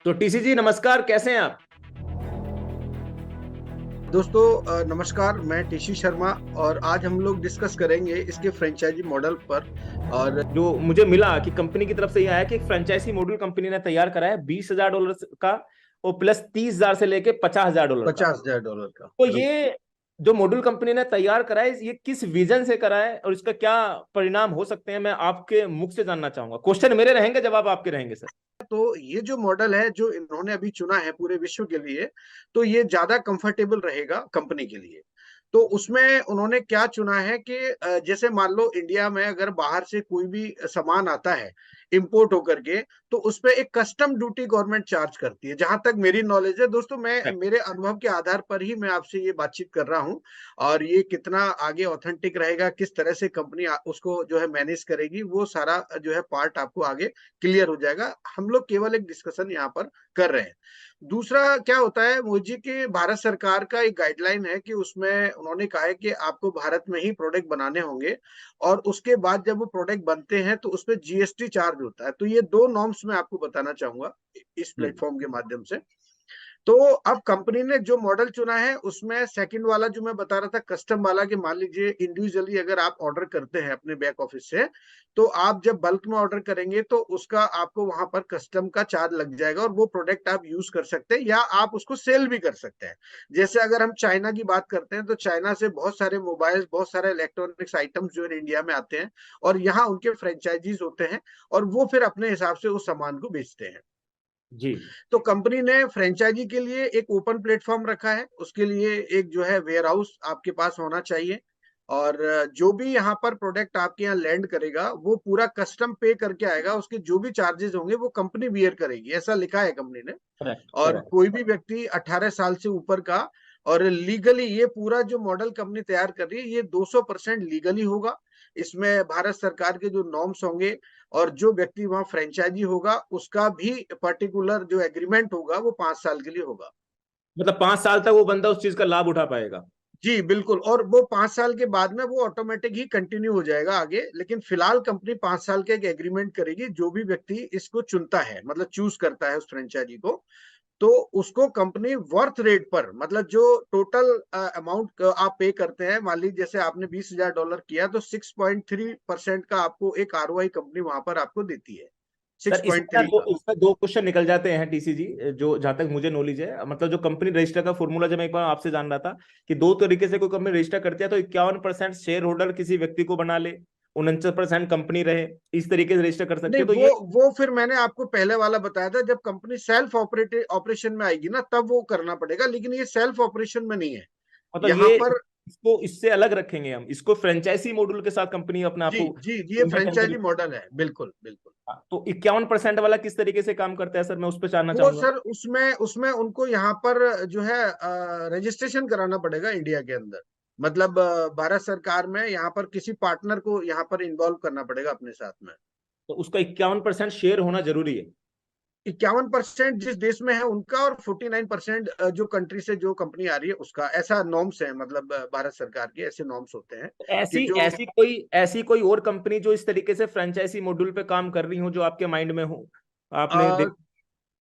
तो टीसी जी नमस्कार, कैसे हैं आप? दोस्तों नमस्कार। मैं टीसी शर्मा और आज हम लोग डिस्कस करेंगे इसके फ्रेंचाइजी मॉडल पर। और जो मुझे मिला कि कंपनी की तरफ से यह आया कि एक फ्रेंचाइजी मॉड्यूल कंपनी ने तैयार करा है $20,000 का, और प्लस 30,000 से लेके $50,000 का। $50,000 का, तो बिल्कुल। ये जो मॉड्यूल कंपनी ने तैयार करा है, ये किस विजन से करा है और इसका क्या परिणाम हो सकते हैं, मैं आपके मुख से जानना चाहूंगा। क्वेश्चन मेरे रहेंगे, जवाब आपके रहेंगे सर। तो ये जो मॉडल है जो इन्होंने अभी चुना है पूरे विश्व के लिए, तो ये ज्यादा कंफर्टेबल रहेगा कंपनी के लिए। तो उसमें उन्होंने क्या चुना है कि जैसे मान लो इंडिया में अगर बाहर से कोई भी सामान आता है इंपोर्ट होकर के, तो उस पर एक कस्टम ड्यूटी गवर्नमेंट चार्ज करती है। जहां तक मेरी नॉलेज है दोस्तों, मैं मेरे अनुभव के आधार पर ही मैं आपसे ये बातचीत कर रहा हूँ। और ये कितना आगे ऑथेंटिक रहेगा, किस तरह से कंपनी उसको जो है मैनेज करेगी, वो सारा जो है पार्ट आपको आगे क्लियर हो जाएगा। हम लोग केवल एक डिस्कशन यहाँ पर कर रहे हैं। दूसरा क्या होता है मोदी की भारत सरकार का एक गाइडलाइन है कि उसमें उन्होंने कहा है कि आपको भारत में ही प्रोडक्ट बनाने होंगे, और उसके बाद जब वो प्रोडक्ट बनते हैं तो उसमें जीएसटी चार्ज होता है। तो ये दो नॉर्म्स मैं आपको बताना चाहूंगा इस जी। प्लेटफॉर्म के माध्यम से। तो अब कंपनी ने जो मॉडल चुना है उसमें सेकंड वाला जो मैं बता रहा था कस्टम वाला, कि मान लीजिए इंडिविजुअली अगर आप ऑर्डर करते हैं अपने बैक ऑफिस से, तो आप जब बल्क में ऑर्डर करेंगे तो उसका आपको वहां पर कस्टम का चार्ज लग जाएगा, और वो प्रोडक्ट आप यूज कर सकते हैं या आप उसको सेल भी कर सकते हैं। जैसे अगर हम चाइना की बात करते हैं तो चाइना से बहुत सारे मोबाइल, बहुत सारे इलेक्ट्रॉनिक्स आइटम्स जो है इंडिया में आते हैं, और यहाँ उनके फ्रेंचाइजीज होते हैं, और वो फिर अपने हिसाब से उस सामान को बेचते हैं। जी। तो कंपनी ने फ्रेंचाइजी के लिए एक ओपन प्लेटफॉर्म रखा है। उसके लिए एक जो है वेयर हाउस आपके पास होना चाहिए, और जो भी यहाँ पर प्रोडक्ट आपके यहाँ लैंड करेगा वो पूरा कस्टम पे करके आएगा। उसके जो भी चार्जेस होंगे वो कंपनी बियर करेगी, ऐसा लिखा है कंपनी ने। करेक्ट और करेक्ट। कोई भी व्यक्ति 18 साल से ऊपर का, और लीगली ये पूरा जो मॉडल कंपनी तैयार कर रही है ये 200% लीगली होगा। इसमें भारत सरकार के जो नॉर्म्स होंगे, और जो व्यक्ति वहां फ्रेंचाइजी होगा उसका भी पर्टिकुलर जो एग्रीमेंट होगा वो 5 साल के लिए होगा। मतलब 5 साल तक वो बंदा उस चीज का लाभ उठा पाएगा। जी बिल्कुल। और वो 5 साल के बाद में वो ऑटोमेटिक ही कंटिन्यू हो जाएगा आगे, लेकिन फिलहाल कंपनी 5 साल के एक एग्रीमेंट करेगी। जो भी व्यक्ति इसको चुनता है, मतलब चूज करता है उस फ्रेंचाइजी को, तो उसको कंपनी वर्थ रेट पर, मतलब जो टोटल अमाउंट आप पे करते हैं, मान लीजिए जैसे आपने $20,000 किया तो 6.3% का आपको एक आरओआई कंपनी वहां पर आपको देती है। सर, सिक्स इसमें पॉइंट ना थ्री का इसमें दो क्वेश्चन निकल जाते हैं टीसी जी। जो जहां तक मुझे नॉलेज है, मतलब जो कंपनी रजिस्टर का फॉर्मूला जब मैं एक बार आपसे जान रहा था कि दो तरीके से कोई कंपनी रजिस्टर करती है, तो 51% शेयर होल्डर किसी व्यक्ति को बना ले, 49% कंपनी रहे, इस तरीके से रजिस्टर कर सकते नहीं, हैं, तो वो ये वो फिर मैंने आपको पहले वाला बताया था, जब कंपनी सेल्फ ऑपरेशन में आएगी ना तब वो करना पड़ेगा, लेकिन ये सेल्फ ऑपरेशन में नहीं है मतलब यहाँ ये पर। इसको इससे अलग रखेंगे, हम इसको फ्रेंचाइजी मॉड्यूल के साथ कंपनी अपने आप जी को जी जी, ये इंडिया के अंदर। फ्रेंचाइजी मॉडल है, बिल्कुल बिल्कुल। तो 51% वाला किस तरीके से काम करता है सर, मैं उस पर जानना वो चाहूंगा। सर उसमें उसमें उनको यहाँ पर जो है रजिस्ट्रेशन कराना पड़ेगा इंडिया के अंदर। मतलब भारत सरकार में यहाँ पर किसी पार्टनर को यहाँ पर इन्वॉल्व करना पड़ेगा अपने साथ में। तो उसका 51% शेयर होना जरूरी है। 51% जिस देश में है उनका, और 49% जो कंट्री से जो कंपनी आ रही है उसका। ऐसा नॉर्म्स है, मतलब भारत सरकार के ऐसे नॉर्म्स होते हैं कि ऐसी जो। ऐसी कोई और कंपनी जो इस तरीके से फ्रेंचाइजी मॉड्यूल पे काम कर रही हो, जो आपके माइंड में हो, आपने अ, देख।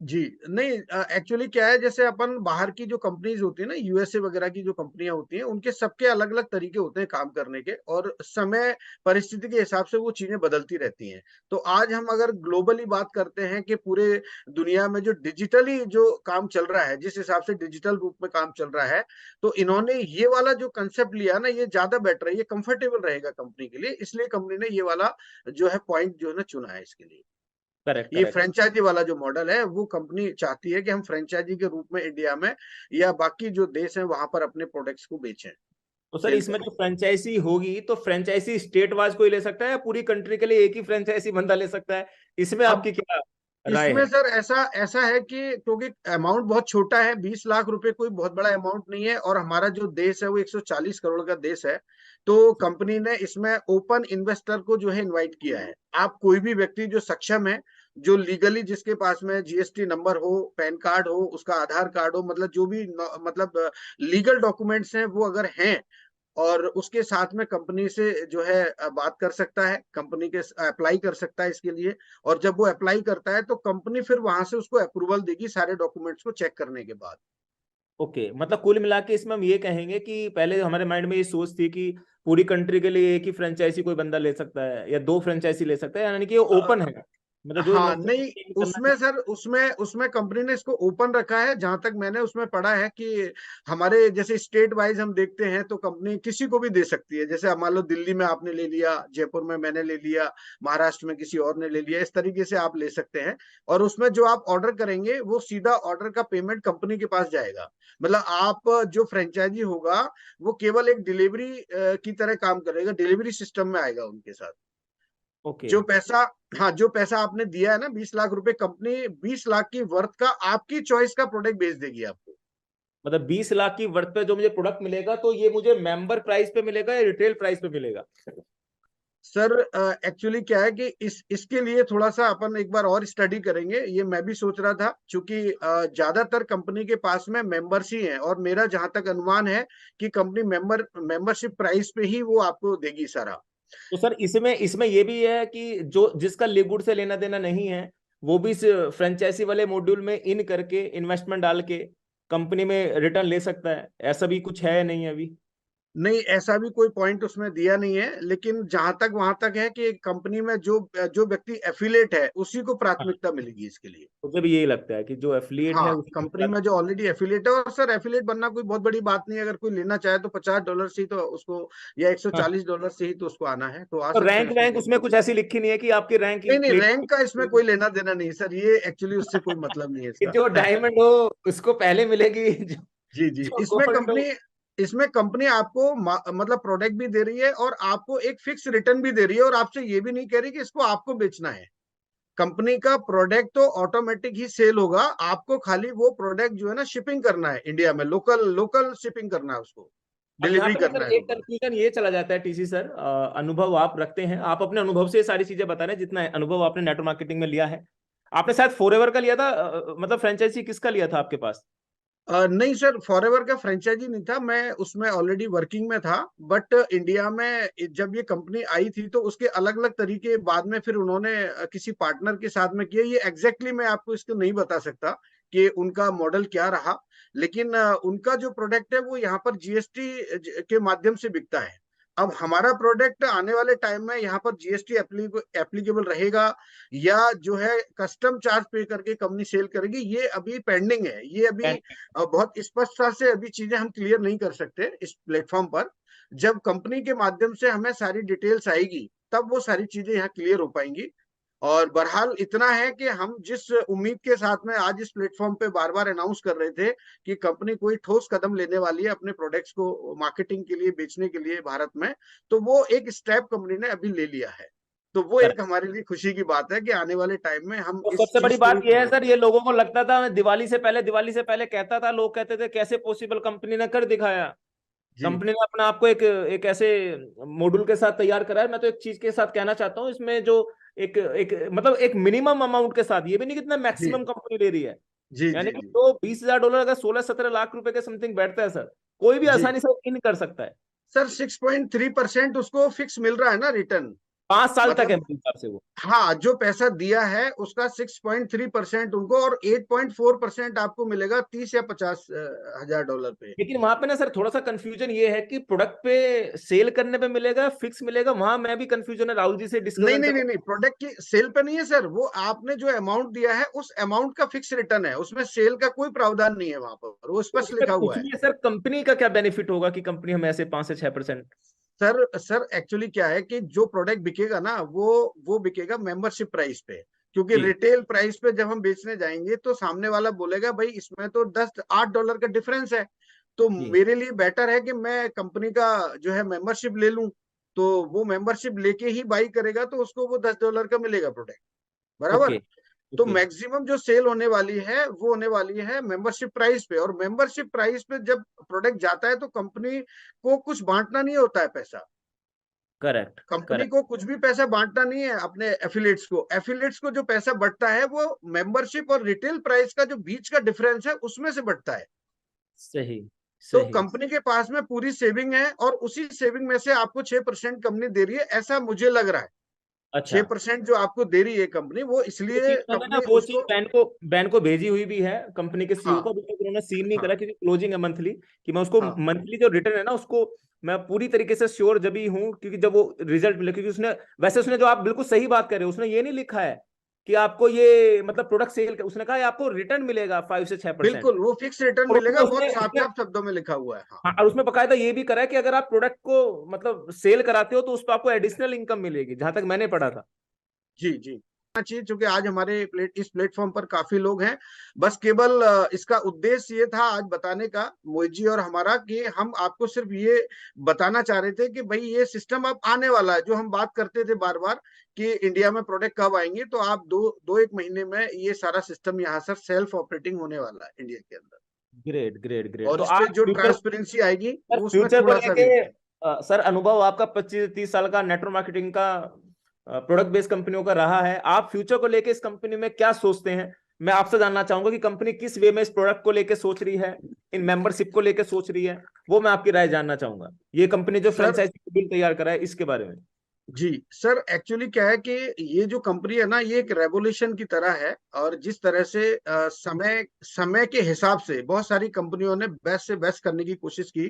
जी नहीं, एक्चुअली क्या है, जैसे अपन बाहर की जो कंपनीज होती है ना, यूएसए वगैरह की जो कंपनियां होती हैं, उनके सबके अलग अलग तरीके होते हैं काम करने के, और समय परिस्थिति के हिसाब से वो चीजें बदलती रहती हैं। तो आज हम अगर ग्लोबली बात करते हैं कि पूरे दुनिया में जो डिजिटली जो काम चल रहा है, जिस हिसाब से डिजिटल रूप में काम चल रहा है, तो इन्होंने ये वाला जो कंसेप्ट लिया ना, ये ज्यादा बेटर है, ये कंफर्टेबल रहेगा कंपनी के लिए, इसलिए कंपनी ने ये वाला जो है पॉइंट जो है ना चुना है इसके लिए। करेक्ट ये करेक्ट। फ्रेंचाइजी वाला जो मॉडल है वो कंपनी चाहती है कि हम फ्रेंचाइजी के रूप में इंडिया में या बाकी जो देश हैं वहां पर अपने प्रोडक्ट्स को बेचें, तो सर, सेल इसमें करें। जो फ्रेंचाइजी होगी, तो फ्रेंचाइजी स्टेट वाइज कोई ले सकता है या पूरी कंट्री के लिए एक ही फ्रेंचाइजी बंदा ले सकता है? इसमें अब आपकी क्या राय इसमें है? सर ऐसा ऐसा है कि क्योंकि अमाउंट बहुत छोटा है, 20 लाख रुपए कोई बहुत बड़ा अमाउंट नहीं है, और हमारा जो देश है वो 140 करोड़ का देश है। तो कंपनी ने इसमें ओपन इन्वेस्टर को जो है इनवाइट किया है। आप कोई भी व्यक्ति जो सक्षम है, जो लीगली जिसके पास में जीएसटी नंबर हो, पैन कार्ड हो, उसका आधार कार्ड हो, मतलब जो भी मतलब लीगल डॉक्यूमेंट्स हैं वो अगर हैं, और उसके साथ में कंपनी से जो है बात कर सकता है, कंपनी के अप्लाई कर सकता है इसके लिए। और जब वो अप्लाई करता है तो कंपनी फिर वहां से उसको अप्रूवल देगी सारे डॉक्यूमेंट्स को चेक करने के बाद। ओके, मतलब कुल मिला के इसमें हम ये कहेंगे कि पहले हमारे माइंड में ये सोच थी कि पूरी कंट्री के लिए एक ही फ्रेंचाइजी कोई बंदा ले सकता है या दो फ्रेंचाइजी ले सकता है, यानी कि ये ओपन है, मतलब जो हाँ इन्वेस्टर नहीं, करना उसमें चाहे। सर उसमें उसमें कंपनी ने इसको ओपन रखा है, जहां तक मैंने उसमें पढ़ा है कि हमारे जैसे स्टेट वाइज हम देखते हैं तो कंपनी किसी को भी दे सकती है। जैसे अब मान लो दिल्ली में आपने ले लिया, जयपुर में मैंने ले लिया, महाराष्ट्र में किसी और ने ले लिया, इस तरीके से आप ले सकते हैं। और उसमें जो आप ऑर्डर करेंगे वो सीधा ऑर्डर का पेमेंट कंपनी के पास जाएगा। मतलब आप जो फ्रेंचाइजी होगा वो केवल एक डिलीवरी की तरह काम करेगा, डिलीवरी सिस्टम में आएगा उनके साथ। ओके, जो पैसा, हाँ जो पैसा आपने दिया है ना 20 लाख रुपए, कंपनी 20 लाख की वर्थ का आपकी चॉइस का प्रोडक्ट बेच देगी आपको। मतलब 20 लाख की वर्थ पे जो मुझे प्रोडक्ट मिलेगा तो ये मुझे मेंबर प्राइस पे मिलेगा या रिटेल प्राइस पे मिलेगा? सर एक्चुअली क्या है कि इसके लिए थोड़ा सा अपन एक बार और स्टडी करेंगे, ये मैं भी सोच रहा था, क्योंकि ज्यादातर कंपनी के पास में मेंबर्स ही हैं, और मेरा जहां तक अनुमान है कि कंपनी मेंबरशिप प्राइस पे ही वो आपको देगी सारा। तो सर इसमें इसमें ये भी है कि जो जिसका लिवुड से लेना देना नहीं है वो भी इस फ्रेंचाइजी वाले मॉड्यूल में इन करके इन्वेस्टमेंट डाल के कंपनी में रिटर्न ले सकता है, ऐसा भी कुछ है नहीं अभी? नहीं, ऐसा भी कोई पॉइंट उसमें दिया नहीं है, लेकिन जहां तक वहां तक है कि कंपनी में जो जो व्यक्ति एफिलेट है उसी को हाँ, प्राथमिकता मिलेगी इसके लिए। मुझे भी यही लगता है कि जो एफिलिएट है हाँ, उसको कंपनी में जो ऑलरेडी एफिलेट है, और सर एफिलेट बनना कोई बहुत बड़ी बात नहीं है, अगर कोई लेना चाहे तो $50 से ही तो उसको, या हाँ, $140 से ही तो उसको आना है, तो आ तो सकते हैं रैंक उसमें वैंक कोई उसमें दिक्कत कुछ नहीं। ऐसी लिखी नहीं है कि आपकी रैंक नहीं नहीं, प्लेट रैंक का इसमें कोई लेना देना नहीं है सर, ये एक्चुअली उससे कोई मतलब नहीं है कि इसका। जो डायमंड हो उसको पहले मिलेगी, जो, जी जी, जो इसमें गोल्ड कंपनी हो। इसमें कंपनी आपको मतलब प्रोडक्ट भी दे रही है, और आपको एक फिक्स रिटर्न भी दे रही है, और आपसे ये भी नहीं कह रही कि इसको आपको बेचना है। कंपनी का प्रोडक्ट तो ऑटोमेटिक ही सेल होगा, आपको खाली वो प्रोडक्ट जो है ना शिपिंग करना है इंडिया में, लोकल लोकल शिपिंग करना है उसको, अब यहाँ डिलीवरी पे ना करना सर है एक लोकल। कंफ्यूजन ये चला जाता है टीसी सर, अनुभव आप रखते हैं, आप अपने अनुभव से ये सारी चीजें बता रहे हैं, जितना अनुभव आपने नेटवर्क मार्केटिंग में लिया है। आपने शायद फॉरएवर का लिया था, मतलब फ्रेंचाइजी किसका लिया था आपके पास? नहीं सर, फॉरएवर का फ्रेंचाइजी नहीं था, मैं उसमें ऑलरेडी वर्किंग में था। बट इंडिया में जब ये कंपनी आई थी तो उसके अलग अलग तरीके बाद में फिर उन्होंने किसी पार्टनर के साथ में किया। ये एग्जैक्टली मैं आपको इसको नहीं बता सकता कि उनका मॉडल क्या रहा, लेकिन उनका जो प्रोडक्ट है वो यहाँ पर जीएसटी के माध्यम से बिकता है। अब हमारा प्रोडक्ट आने वाले टाइम में यहाँ पर जीएसटी एप्लीकेबल रहेगा, या जो है कस्टम चार्ज पे करके कंपनी सेल करेगी, ये अभी पेंडिंग है। ये अभी बहुत स्पष्टता से अभी चीजें हम क्लियर नहीं कर सकते इस प्लेटफॉर्म पर। जब कंपनी के माध्यम से हमें सारी डिटेल्स आएगी तब वो सारी चीजें यहाँ क्लियर हो पाएंगी। और बहरहाल इतना है कि हम जिस उम्मीद के साथ में आज इस प्लेटफॉर्म पे बार बार अनाउंस कर रहे थे कि कंपनी कोई ठोस कदम लेने वाली है अपने प्रोडक्ट्स को मार्केटिंग के लिए, बेचने के लिए भारत में, तो वो एक स्टेप कंपनी ने अभी ले लिया है। तो वो एक हमारे लिए खुशी की बात है कि आने वाले टाइम में हम तो इस सबसे बड़ी चीज को बात भी यह है फॉलो सर, ये करेंगे। लोगों को लगता था दिवाली से पहले कहता था, लोग कहते थे कैसे पॉसिबल, कंपनी ने कर दिखाया। जी कंपनी ने अपना आपको एक एक ऐसे मॉड्यूल के साथ तैयार करा है। मैं तो एक चीज के साथ कहना चाहता हूँ इसमें, जो एक एक मतलब एक मिनिमम अमाउंट के साथ, ये भी नहीं कितना जी मैक्सिमम कंपनी ले रही है, जी यानी जी कि जी तो $20,000 अगर 16-17 लाख रुपए के समथिंग बैठता है सर, कोई भी जी आसानी से इन कर सकता है। सर, 6.3% उसको फिक्स मिल रहा है ना रिटर्न। 5 साल तक है मतलब मेरे हिसाब से वो। हाँ, जो पैसा दिया है उसका 6.3% उनको, और 8.4% आपको मिलेगा 30 या 50 हजार डॉलर पे। लेकिन वहां पे ना सर थोड़ा सा कंफ्यूजन ये है कि प्रोडक्ट पे सेल करने पे मिलेगा फिक्स मिलेगा, वहां मैं भी कंफ्यूजन है, राहुल जी से नहीं डिस्कशन नहीं कर। नहीं नहीं, प्रोडक्ट की सेल पे नहीं है सर, वो आपने जो अमाउंट दिया है उस अमाउंट का फिक्स रिटर्न है, उसमें सेल का कोई प्रावधान नहीं है वहां पर, वो तो स्पष्ट उसमें लिखा हुआ है। उसमें सर कंपनी का क्या बेनिफिट होगा कि कंपनी हमें ऐसे 5 से 6%? सर एक्चुअली क्या है कि जो प्रोडक्ट बिकेगा ना वो बिकेगा मेंबरशिप प्राइस पे, क्योंकि जी, रिटेल प्राइस पे जब हम बेचने जाएंगे तो सामने वाला बोलेगा भाई इसमें तो 10-8 डॉलर का डिफरेंस है, तो जी, मेरे लिए बेटर है कि मैं कंपनी का जो है मेंबरशिप ले लूं। तो वो मेंबरशिप लेके ही बाई करेगा, तो उसको वो $10 का मिलेगा प्रोडक्ट, ओके, बराबर। तो ओके, मैक्सिमम जो सेल होने वाली है वो होने वाली है मेंबरशिप प्राइस पे, और मेंबरशिप प्राइस पे जब प्रोडक्ट जाता है तो कंपनी को कुछ बांटना नहीं होता है पैसा। करेक्ट, कंपनी करेक्ट, को कुछ भी पैसा बांटना नहीं है अपने एफिलिएट्स को जो पैसा बढ़ता है वो मेंबरशिप और रिटेल प्राइस का जो बीच का डिफरेंस है उसमें से बढ़ता है। सही, तो सही। कंपनी के पास में पूरी सेविंग है और उसी सेविंग में से आपको 6% कंपनी दे रही है, ऐसा मुझे लग रहा है। अच्छा, 6% जो आपको दे रही है कंपनी, वो वो इसलिए चीज मैंने ना कंपनी वो चीज उसको। बैन को भेजी हुई भी है कंपनी के सीईओ हाँ को। अभी तक उन्होंने सीन नहीं हाँ करा क्योंकि क्लोजिंग है मंथली, कि मैं उसको हाँ मंथली जो रिटर्न है ना उसको मैं पूरी तरीके से श्योर जब ही हूँ, क्योंकि जब वो रिजल्ट मिले, क्योंकि उसने वैसे उसने जो आप बिल्कुल सही बात कर रहे हो, उसने ये नहीं लिखा है कि आपको ये मतलब प्रोडक्ट सेल, उसने कहा है आपको रिटर्न मिलेगा 5 से 6%। बिल्कुल, वो फिक्स रिटर्न और मिलेगा, उसमें बहुत उसने साफ उसने साफ शब्दों में लिखा हुआ है। हाँ हाँ, और उसमें बकायदा ये भी करा है कि अगर आप प्रोडक्ट को मतलब सेल कराते हो तो उस पर आपको एडिशनल इनकम मिलेगी, जहां तक मैंने पढ़ा था। जी जी, चाहिए, क्योंकि आज हमारे इस प्लेटफॉर्म पर काफी लोग हैं। बस केवल इसका उद्देश्य ये था आज बताने का, मोहित जी और हमारा, कि हम आपको सिर्फ ये बताना चाह रहे थे कि भाई ये सिस्टम अब आने वाला है, जो हम बात करते थे बार बार कि इंडिया में प्रोडक्ट कब आएंगे। तो आप दो एक महीने में ये सारा सिस्टम यहाँ से सेल्फ ऑपरेटिंग होने वाला है इंडिया के अंदर। Great great great. और तो इस पे आप जो फ्यूचर, ट्रांसपेरेंसी आएगी सर वो उसमें फ्यूचर को थोड़ा सा लेके रेट है। सर अनुभव आपका 25-30 साल का नेटवर्क मार्केटिंग का प्रोडक्ट बेस्ड कंपनियों का रहा है, आप फ्यूचर को लेके इस कंपनी में क्या सोचते हैं? मैं आपसे जानना चाहूंगा कि कंपनी किस वे में इस प्रोडक्ट को लेके सोच रही है, इन मेंबरशिप को लेके सोच रही है, वो मैं आपकी राय जानना चाहूंगा। ये कंपनी जो सर फ्रेंचाइजी बिल तैयार करा है इसके बारे में। जी सर, एक्चुअली क्या है कि ये जो कंपनी है ना, ये एक रेवोल्यूशन की तरह है। और जिस तरह से समय समय के हिसाब से बहुत सारी कंपनियों ने बेस्ट से बेस्ट करने की कोशिश की,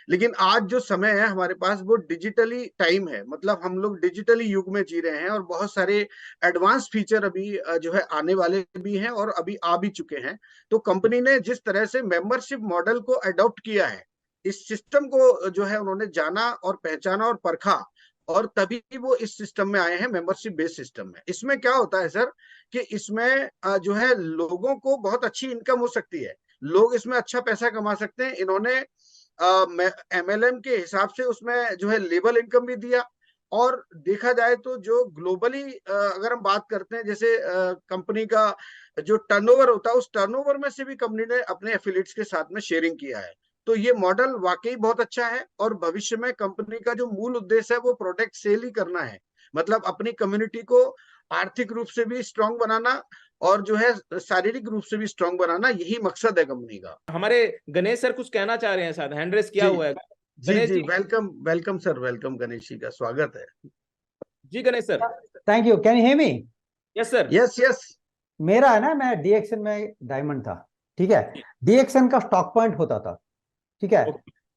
लेकिन आज जो समय है हमारे पास वो डिजिटली टाइम है। मतलब हम लोग डिजिटली युग में जी रहे हैं और बहुत सारे एडवांस फीचर अभी जो है आने वाले भी हैं और अभी आ भी चुके हैं। तो कंपनी ने जिस तरह से मेंबरशिप मॉडल को अडॉप्ट किया है, इस सिस्टम को जो है उन्होंने जाना और पहचाना और परखा, और तभी वो इस सिस्टम में आए हैं, मेंबरशिप बेस्ड सिस्टम में। इसमें क्या होता है सर, कि इसमें जो है लोगों को बहुत अच्छी इनकम हो सकती है, लोग इसमें अच्छा पैसा कमा सकते हैं। इन्होंने एमएलएम के हिसाब से उसमें जो है लेबल इनकम भी दिया। और देखा जाए तो जो ग्लोबली अगर हम बात करते हैं, जैसे कंपनी का जो टर्नओवर होता है, उस टर्नओवर में से भी कंपनी ने अपने एफिलिएट्स के साथ में शेयरिंग किया है। तो ये मॉडल वाकई बहुत अच्छा है। और भविष्य में कंपनी का जो मूल उद्देश्य है वो प्रोडक्ट सेल ही करना है। मतलब अपनी कम्युनिटी को आर्थिक रूप से भी स्ट्रांग बनाना और जो है शारीरिक रूप से भी स्ट्रांग बनाना, यही मकसद है कंपनी का। हमारे गणेश सर कुछ कहना चाह रहे हैं, शायद हैंड रेस किया जी हुआ है। जी गणेश जी, जी। Welcome welcome sir, welcome, Ganesh ji का स्वागत है। जी Ganesh sir. Thank you. Can you hear me? Yes sir. Yes yes. मेरा है ना, मैं डीएक्सन में डायमंड था। ठीक है। डीएक्सन का स्टॉक पॉइंट होता था। ठीक है।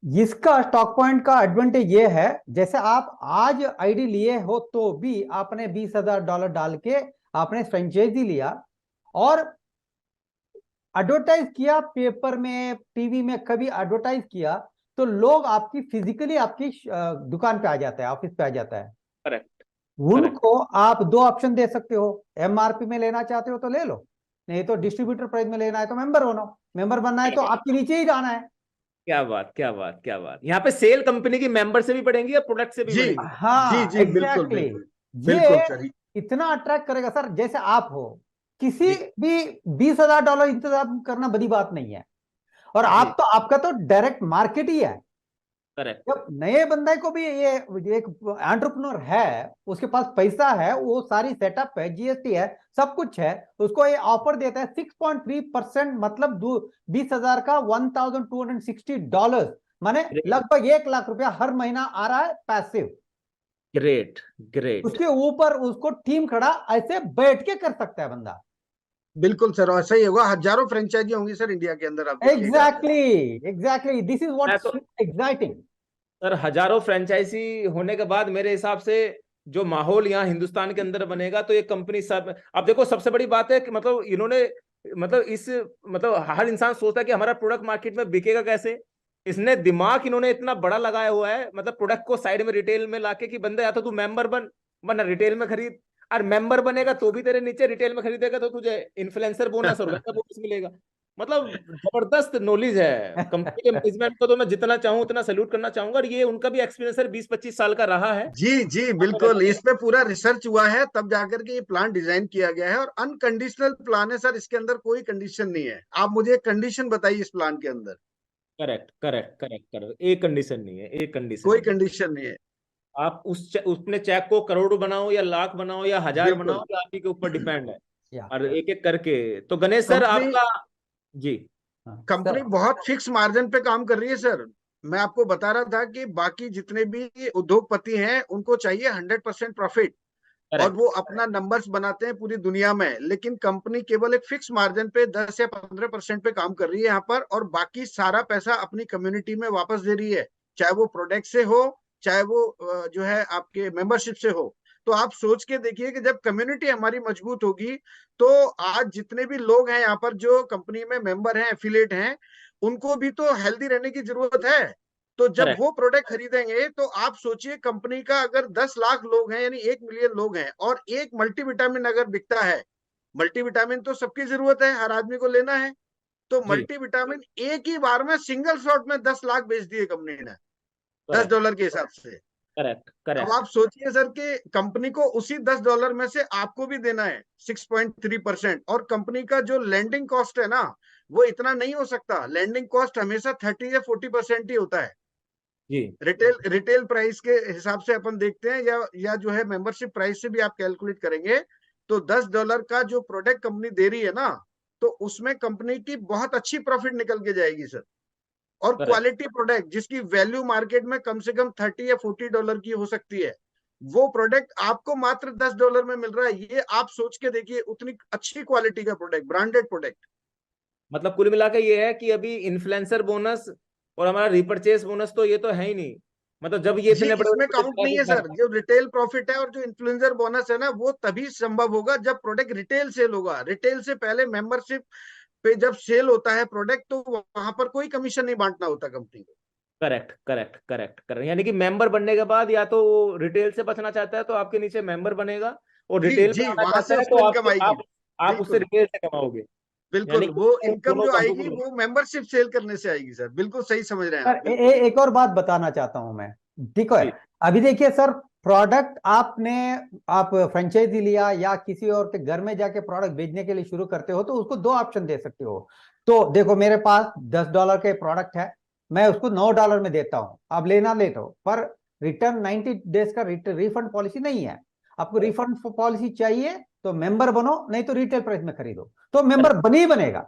इसका स्टॉक पॉइंट का एडवांटेज ये है, जैसे आप आज आईडी लिए हो तो भी आपने $20,000 डाल के आपने फ्रेंचाइजी लिया और एडवर्टाइज किया, पेपर में टीवी में कभी एडवर्टाइज किया, तो लोग आपकी फिजिकली आपकी दुकान पे आ जाता है, ऑफिस पे आ जाता है। करेक्ट। उनको आप दो ऑप्शन दे सकते हो, एमआरपी में लेना चाहते हो तो ले लो, नहीं तो डिस्ट्रीब्यूटर प्राइस में लेना है तो मेंबर होना, मेंबर बनना है तो आपके नीचे ही जाना है। क्या बात, क्या बात, क्या बात। यहाँ पे सेल कंपनी की मेंबर से भी बढ़ेंगी या प्रोडक्ट से भी जी बढ़ेगी? जी हाँ जी, बिल्कुल एग्जैक्टली। बिल्कुल ये बिल्कुल सर। इतना अट्रैक्ट करेगा सर, जैसे आप हो, किसी जी भी $20,000 इंतजाम करना बड़ी बात नहीं है। और जी आप तो, आपका तो डायरेक्ट मार्केट ही है। करेक्ट। जब नए बंदे को भी ये एक एंटरप्रेन्योर है, उसके पास पैसा है, वो सारी सेटअप है, जीएसटी है, सब कुछ है, उसको ये ऑफर देता है 6.3%, मतलब 20,000 का $1,260, माने लगभग $1,00,000 हर महीना आ रहा है पैसिव। Great great. उसके ऊपर उसको टीम खड़ा ऐसे बैठ के कर सकता है बंदा। बिल्कुल सर, ऐसा ही होगा। हजारों फ्रेंचाइजी होंगी सर इंडिया के अंदर, आप देखिएगा। एग्जैक्टली एग्जैक्टली, दिस इज मैं व्हाट तो एक्साइटिंग। सर हजारों फ्रेंचाइजी होने के बाद मेरे हिसाब से जो माहौल यहाँ हिंदुस्तान के अंदर बनेगा, तो ये कंपनी सब, अब देखो सबसे बड़ी बात है कि मतलब इन्होंने मतलब इस मतलब हर इंसान सोचता है कि हमारा प्रोडक्ट मार्केट में बिकेगा कैसे। इसने दिमाग इन्होंने इतना बड़ा लगाया हुआ है, मतलब प्रोडक्ट को साइड में रिटेल में लाके कि बंदे या तो तू मेंबर बन, वरना रिटेल में खरीद। और मेंबर बनेगा तो भी तेरे नीचे रिटेल में खरीदेगा तो तुझे इन्फ्लुएंसर बोनस और वैसा बोनस मिलेगा। मतलब जबरदस्त नॉलेज है कंपनी के मैनेजमेंट को, तो मैं जितना चाहूँ उतना सैल्यूट करना चाहूंगा। और ये उनका भी एक्सपीरियंस है, 20-25 साल का रहा है। जी जी, बिल्कुल, इस पे पूरा रिसर्च हुआ है, तब जाकर के ये प्लान डिजाइन किया गया है। और अनकंडीशनल प्लान है सर, इसके अंदर कोई कंडीशन नहीं है। आप मुझे एक कंडीशन बताइए इस प्लान के अंदर। करेक्ट करेक्ट करेक्ट करेक्ट, एक कंडीशन नहीं है, एक कंडीशन कोई नहीं है। कंडीशन नहीं है। आप उसने चेक को करोड़ बनाओ या लाख बनाओ या हजार बनाओ, बिल्कुल। ये आप ही के ऊपर डिपेंड है। या और एक एक करके, तो गणेश सर कंपनी आपका। जी हाँ, कंपनी सर बहुत फिक्स मार्जिन पे काम कर रही है सर। मैं आपको बता रहा था कि बाकी जितने भी उद्योगपति हैं उनको चाहिए 100% प्रॉफिट, और करेक्ट। वो अपना नंबर्स बनाते हैं पूरी दुनिया में, लेकिन कंपनी केवल एक फिक्स मार्जिन पे 10 या 15% पे काम कर रही है यहाँ पर, और बाकी सारा पैसा अपनी कम्युनिटी में वापस दे रही है, चाहे वो प्रोडक्ट से हो, चाहे वो जो है आपके मेंबरशिप से हो। तो आप सोच के देखिए कि जब कम्युनिटी हमारी मजबूत होगी, तो आज जितने भी लोग हैं यहाँ पर जो कंपनी में मेंबर हैं, एफिलिएट हैं, उनको भी तो हेल्दी रहने की जरूरत है। तो जब करेक्ट। वो प्रोडक्ट खरीदेंगे तो आप सोचिए, कंपनी का अगर 10 लाख लोग हैं यानी 1 मिलियन लोग हैं, और एक मल्टीविटामिन अगर बिकता है, मल्टीविटामिन तो सबकी जरूरत है, हर आदमी को लेना है, तो जी। मल्टीविटामिन एक ही बार में सिंगल शॉट में 10 लाख बेच दिए कंपनी ने, करेक्ट। $10 के हिसाब से। करेक्ट। अब करेक्ट। आप सोचिए सर कि कंपनी को उसी $10 में से आपको भी देना है 6.3%, और कंपनी का जो लैंडिंग कॉस्ट है ना, वो इतना नहीं हो सकता। लैंडिंग कॉस्ट हमेशा 30 या 40% ही होता है। जी। रिटेल प्राइस के हिसाब से अपन देखते हैं, या जो है मेंबरशिप प्राइस से भी आप कैलकुलेट करेंगे, तो $10 का जो प्रोडक्ट कंपनी दे रही है ना, तो उसमें कंपनी की बहुत अच्छी प्रॉफिट निकल के जाएगी सर। और करेक्ट। क्वालिटी प्रोडक्ट जिसकी वैल्यू मार्केट में कम से कम $30 या $40 की हो सकती है, वो प्रोडक्ट आपको मात्र $10 में मिल रहा है। ये आप सोच के देखिए, उतनी अच्छी क्वालिटी का प्रोडक्ट, ब्रांडेड प्रोडक्ट। मतलब कुल मिला के ये है कि अभी इन्फ्लुएंसर बोनस और हमारा रिपर्चेस बोनस तो ये तो है ही नहीं। मतलब जब ये जी, इतने बड़े इसमें बड़े काउंट नहीं है प्रोजेक्ट सर। जो रिटेल प्रॉफिट है और जो इन्फ्लुएंसर बोनस है ना, वो तभी संभव होगा जब प्रोडक्ट रिटेल सेल होगा। रिटेल से पहले मेंबरशिप पे जब सेल होता है प्रोडक्ट, तो वहां पर कोई कमीशन नहीं बांटना होता कंपनी को। करेक्ट। करेक्ट। करेक्ट। करेक्ट। यानी कि मेंबर बनने के बाद या तो वो रिटेल से बचना चाहता है तो आपके नीचे मेंबर बनेगा, और जी रिटेल पे जी, आना वहां चाहता से है उसको तो इनकम आपसे आएगी। आप उससे बिल्कुल रिटेल से कमाओगे। यानी बिल्कुल, कि वो इनकम दोनों जो बंधुओं को आएगी मिलेगा। वो मेंबरशिप सेल करने से आएगी सर। बिल्कुल सही समझ रहे हैं सर आप, बिल्कुल। एक और बात बताना चाहता हूं मैं। देखो जी। अभी देखिए सर, प्रोडक्ट आपने, आप फ्रेंचाइजी लिया या किसी और के घर में जाके प्रोडक्ट बेचने के लिए शुरू करते हो, तो उसको दो ऑप्शन दे सकते हो। तो देखो मेरे पास $10 के प्रोडक्ट है, मैं उसको $9 में देता हूं, आप लेना ले तो, पर रिटर्न 90 डेज का रिफंड पॉलिसी नहीं है। आपको रिफंड पॉलिसी चाहिए तो मेंबर बनो, नहीं तो रिटेल प्राइस में खरीदो, तो मेंबर करेक्ट। बन ही बनेगा।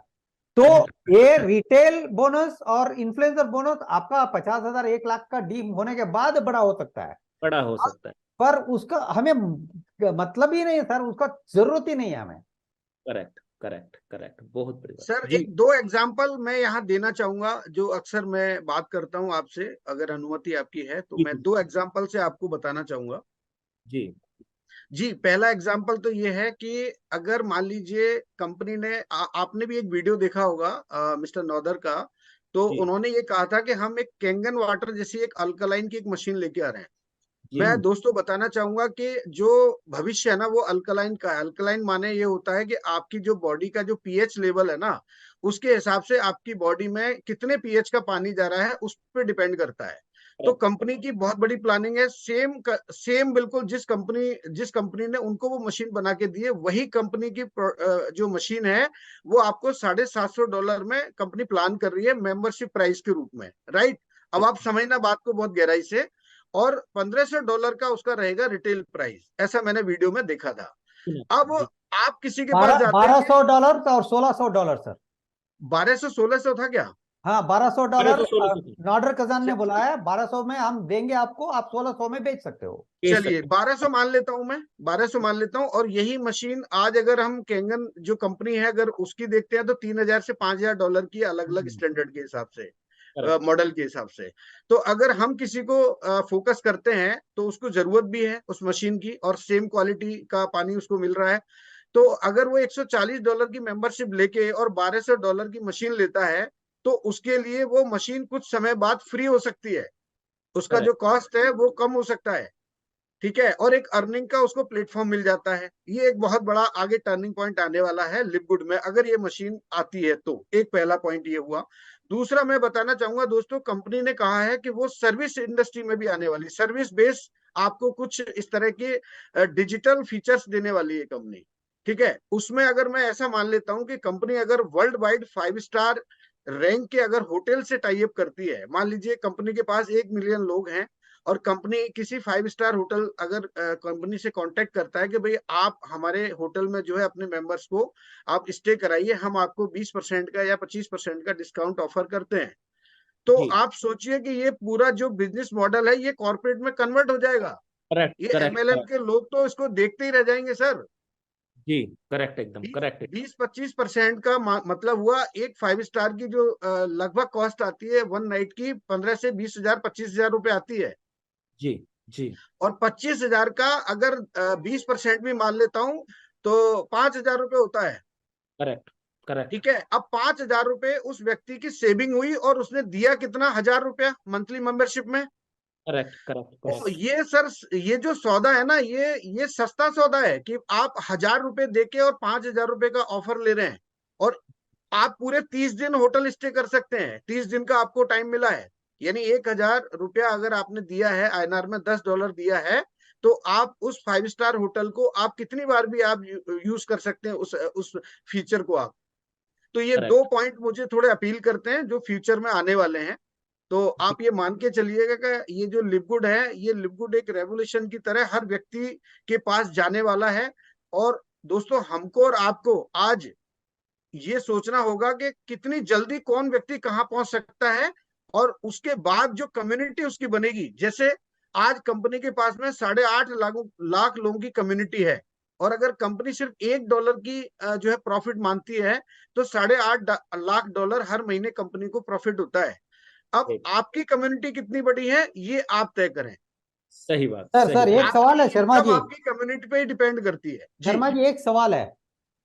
तो ये रिटेल बोनस और इन्फ्लुएंसर बोनस आपका 50,000 1 लाख का डीम होने के बाद बड़ा हो सकता है, बड़ा हो सकता है। पर उसका हमें मतलब ही नहीं है सर, उसका जरूरत ही नहीं है हमें। करेक्ट। करेक्ट। करेक्ट। बहुत बड़ी बात सर जी। एक दो एग्जांपल मैं यहाँ देना चाहूंगा, जो अक्सर मैं बात करता हूँ आपसे, अगर अनुमति आपकी है तो जी। मैं दो एग्जांपल से आपको बताना चाहूंगा। जी। जी, पहला एग्जांपल तो ये है कि अगर मान लीजिए कंपनी ने आपने भी एक वीडियो देखा होगा मिस्टर नौदर का, तो जी। उन्होंने ये कहा था कि हम एक कैंगन वाटर जैसी एक अल्कलाइन की एक मशीन लेके आ रहे हैं। जी। मैं दोस्तों बताना चाहूंगा कि जो भविष्य है ना, वो अल्कलाइन का है। अल्कलाइन माने ये होता है कि आपकी जो बॉडी का जो पीएच लेवल है ना, उसके हिसाब से आपकी बॉडी में कितने पीएच का पानी जा रहा है उस पर डिपेंड करता है। तो करेक्ट। कंपनी की बहुत बड़ी प्लानिंग है। सेम बिल्कुल जिस कंपनी ने उनको वो मशीन बना के दी है, वही कंपनी की जो मशीन है, वो आपको $750 में कंपनी प्लान कर रही है मेंबरशिप प्राइस के रूप में, राइट। अब आप समझना बात को बहुत गहराई से। और $1,500 का उसका रहेगा रिटेल प्राइस, ऐसा मैंने वीडियो में देखा था। अब जी। आप किसी के पास बारह जाते हैं, $1,200 और $1,600 सर। 1200-1600 था क्या? हाँ $1,200। 1200-1600 नॉर्डर खजान ने च- बुलाया, 1,200 में हम देंगे आपको, आप 1,600 में बेच सकते हो। बेच चलिए सकते 1200 मान लेता हूं, मैं 1200 मान लेता हूं। और यही मशीन आज अगर हम कैंगन जो कंपनी है अगर उसकी देखते हैं, तो $3,000 से $5,000 की अलग अलग हम्म। स्टैंडर्ड के हिसाब से, हैं। मॉडल के हिसाब से। तो अगर हम किसी को फोकस करते हैं, तो उसको जरूरत भी है उस मशीन की, और सेम क्वालिटी का पानी उसको मिल रहा है। तो अगर वो $140 की मेंबरशिप लेके और $1,200 की मशीन लेता है, तो उसके लिए वो मशीन कुछ समय बाद फ्री हो सकती है। उसका जो करेक्ट। कॉस्ट है वो कम हो सकता है, ठीक है। और एक अर्निंग का उसको प्लेटफॉर्म मिल जाता है। ये एक बहुत बड़ा आगे टर्निंग पॉइंट आने वाला है लिपगुड में, अगर ये मशीन आती है तो। एक पहला पॉइंट ये हुआ। दूसरा मैं बताना चाहूंगा दोस्तों, कंपनी ने कहा है कि वो सर्विस इंडस्ट्री में भी आने वाली, सर्विस बेस आपको कुछ इस तरह के डिजिटल फीचर्स देने वाली है कंपनी, ठीक है। उसमें अगर मैं ऐसा मान लेता हूं कि कंपनी अगर वर्ल्ड वाइड 5 स्टार रैंक के अगर होटल से टाई अप करती है, मान लीजिए कंपनी के पास 1 मिलियन लोग हैं, और कंपनी किसी 5 स्टार होटल अगर कंपनी से कांटेक्ट करता है कि भाई आप हमारे होटल में जो है अपने मेंबर्स को आप स्टे कराइए, हम आपको 20% का या 25% का डिस्काउंट ऑफर करते हैं, तो जी आप सोचिए कि ये पूरा जो बिजनेस मॉडल है ये कॉर्पोरेट में कन्वर्ट हो जाएगा। करेक्ट ये करेक्ट एमएलएम के लोग तो इसको देखते ही रह जाएंगे सर। जी करेक्ट एकदम करेक्ट 20-25% का मतलब हुआ एक 5 स्टार की जो लगभग कॉस्ट आती है वन नाइट की 15 से 20,000 25,000 रुपए आती है, जी जी और 25,000 का अगर 20% भी मान लेता हूं तो 5,000 रुपए होता है। करेक्ट करेक्ट ठीक है, अब 5,000 रुपए उस व्यक्ति की सेविंग हुई और उसने दिया कितना, 1,000 रुपया मंथली मेंबरशिप में। करेक्ट करेक्ट तो करेक्ट ये सर, ये जो सौदा है ना, ये सस्ता सौदा है कि आप 1,000 रुपए देके और 5,000 रुपए का ऑफर ले रहे हैं, और आप पूरे 30 दिन होटल स्टे कर सकते हैं। 30 दिन का आपको टाइम मिला है, यानी 1,000 रुपया अगर आपने दिया है आईएनआर में, $10 दिया है, तो आप उस 5 स्टार होटल को आप कितनी बार भी आप यूज कर सकते हैं, उस फीचर को आप। तो ये करेक्ट दो पॉइंट मुझे थोड़े अपील करते हैं जो फ्यूचर में आने वाले हैं। तो आप ये मान के चलिएगा कि ये जो लिवगुड है, ये लिवगुड एक रेवोल्यूशन की तरह हर व्यक्ति के पास जाने वाला है। और दोस्तों, हमको और आपको आज ये सोचना होगा कि कितनी जल्दी कौन व्यक्ति कहाँ पहुंच सकता है, और उसके बाद जो कम्युनिटी उसकी बनेगी। जैसे आज कंपनी के पास में 8.5 लाख लोगों की कम्युनिटी है, और अगर कंपनी सिर्फ $1 की जो है प्रॉफिट मानती है, तो $8.5 लाख हर महीने कंपनी को प्रॉफिट होता है। अब आपकी कम्युनिटी कितनी बड़ी है ये आप तय करें। सही बात सर सही एक सवाल है आपकी शर्मा इनकम जी। आपकी कम्युनिटी पे ही डिपेंड करती है जी। शर्मा जी एक सवाल है,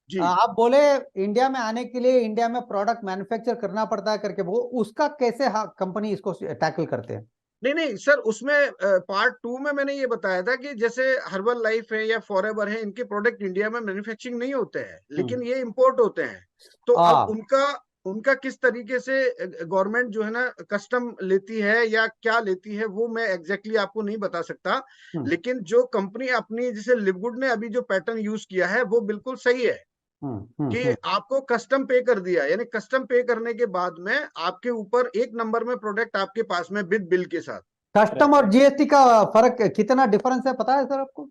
जी आप बोले इंडिया में आने के लिए इंडिया में प्रोडक्ट मैन्युफैक्चर करना पड़ता है करके, वो उसका कैसे कंपनी इसको टैकल करते हैं? नहीं नहीं सर, उसमें पार्ट 2 में मैंने ये बताया था कि जैसे हर्बल लाइफ है या फॉरएवर है, इनके प्रोडक्ट इंडिया में मैन्युफैक्चरिंग नहीं होते हैं, लेकिन ये इंपोर्ट होते हैं। तो अब उनका उनका किस तरीके से गवर्नमेंट जो है ना कस्टम लेती है या क्या लेती है, वो मैं एग्जैक्टली आपको नहीं बता सकता। लेकिन जो कंपनी अपनी, जैसे लिवगुड ने अभी जो पैटर्न यूज किया है वो बिल्कुल सही है कि आपको कस्टम पे कर दिया, यानी कस्टम पे करने के बाद में आपके ऊपर एक नंबर में प्रोडक्ट आपके पास में विद बिल के साथ। कस्टम और जीएसटी का फर्क कितना डिफरेंस है पता है सर आपको?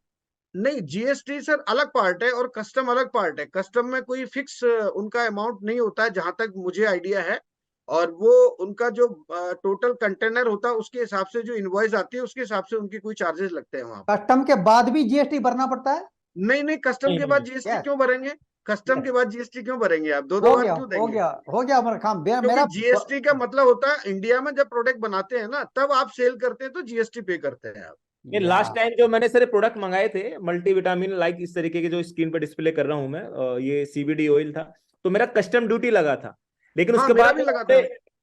नहीं, जीएसटी सर अलग पार्ट है और कस्टम अलग पार्ट है। कस्टम में कोई फिक्स उनका अमाउंट नहीं होता है जहां तक मुझे आइडिया है, और वो उनका जो टोटल कंटेनर होता है उसके हिसाब से जो इनवॉइस आती है उसके हिसाब से उनके कोई चार्जेस लगते हैं वहां पर। कस्टम के बाद भी जीएसटी भरना पड़ता है? नहीं नहीं, कस्टम के बाद जीएसटी क्यों भरेंगे? कस्टम के बाद जीएसटी क्यों भरेंगे आप? दो बार क्यों देंगे? हो गया हमारा काम। क्योंकि मेरा जीएसटी का मतलब होता है इंडिया में जब प्रोडक्ट बनाते हैं ना, तब आप सेल करते हैं तो जीएसटी पे करते हैं आप। ये लास्ट टाइम जो मैंने सारे प्रोडक्ट मंगाए थे मल्टीविटामिन लाइक इस तरीके के जो स्क्रीन पे डिस्प्ले कर रहा हूं मैं, ये सीबीडी ऑयल था, तो मेरा कस्टम ड्यूटी लगा था। लेकिन उसके मेरा बाद भी लगा था।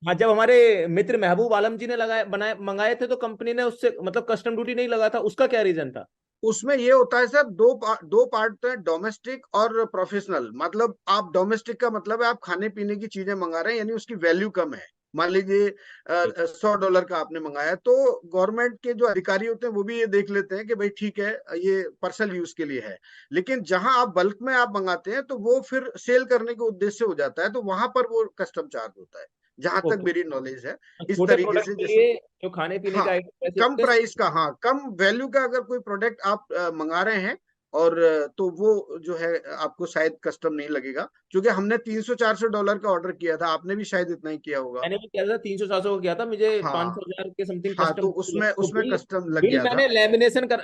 हाँ, जब हमारे मित्र महबूब आलम जी ने लगाए बनाए मंगाए थे तो कंपनी ने उससे मतलब कस्टम ड्यूटी नहीं लगा था। उसका क्या रीजन था? उसमें ये होता है सर, दो पार्ट है, डोमेस्टिक और प्रोफेशनल। मतलब आप डोमेस्टिक का मतलब है आप खाने पीने की चीजें मंगा रहे हैं, यानी उसकी वैल्यू कम है। मान लीजिए $100 का आपने मंगाया, तो गवर्नमेंट के जो अधिकारी होते हैं वो भी ये देख लेते हैं कि भाई ठीक है ये पर्सनल यूज के लिए है। लेकिन जहां आप बल्क में आप मंगाते हैं तो वो फिर सेल करने के उद्देश्य से हो जाता है, तो वहां पर वो कस्टम चार्ज होता है, जहां तक मेरी नॉलेज है। इस छोटे तरीके प्रोडक्ट से के जैसे लिए जो खाने पीने हाँ, का आइटम कम प्राइस का, हाँ कम वैल्यू का अगर कोई प्रोडक्ट आप मंगा रहे हैं, और तो वो जो है आपको शायद कस्टम नहीं लगेगा, क्योंकि हमने $300-400 का ऑर्डर किया था, आपने भी शायद इतना ही किया होगा। मैंने भी किया था 300-400 का किया था, मुझे हाँ 500,000 के समथिंग हाँ, कस्टम। तो उसमें तो उसमें बिल कस्टम लग बिल गया था। मैंने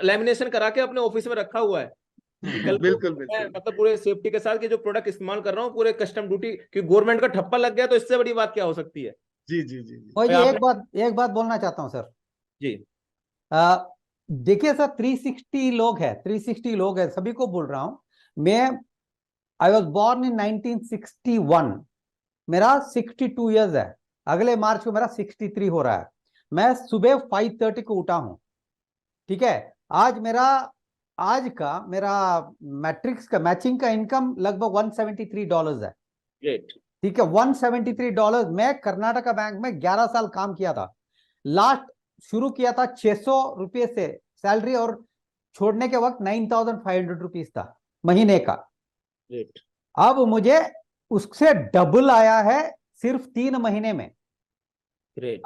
लेमिनेशन करा के अपने ऑफिस में रखा हुआ है कि कल को बिल्कुल मैं बिल्कुल। मतलब पूरे सेफ्टी के साथ कि जो प्रोडक्ट इस्तेमाल कर रहा हूँ पूरे कस्टम ड्यूटी की गवर्नमेंट का ठप्पा लग गया तो इससे बड़ी बात क्या हो सकती है? जी जी जी जी। जी आपने एक बात बोलना चाहता हूं सर। जी देखिए सर, 360 लोग है, सभी को बोल रहा हूं मैं। आई वॉज बॉर्न इन 1961, मेरा 62 ईयर्स है, अगले मार्च को मेरा 63 हो रहा है। मैं सुबह 5:30 को उठा हूं, ठीक है। आज का मेरा मैट्रिक्स का मैचिंग का इनकम लगभग $173 है, ग्रेट। ठीक है। $173। मैं कर्नाटका बैंक में 11 साल काम किया था। लास्ट शुरू किया था 600 रुपये से सैलरी, और छोड़ने के वक्त 9,500 रुपीज था महीने का। ग्रेट। अब मुझे उससे डबल आया है सिर्फ 3 महीने में। ग्रेट।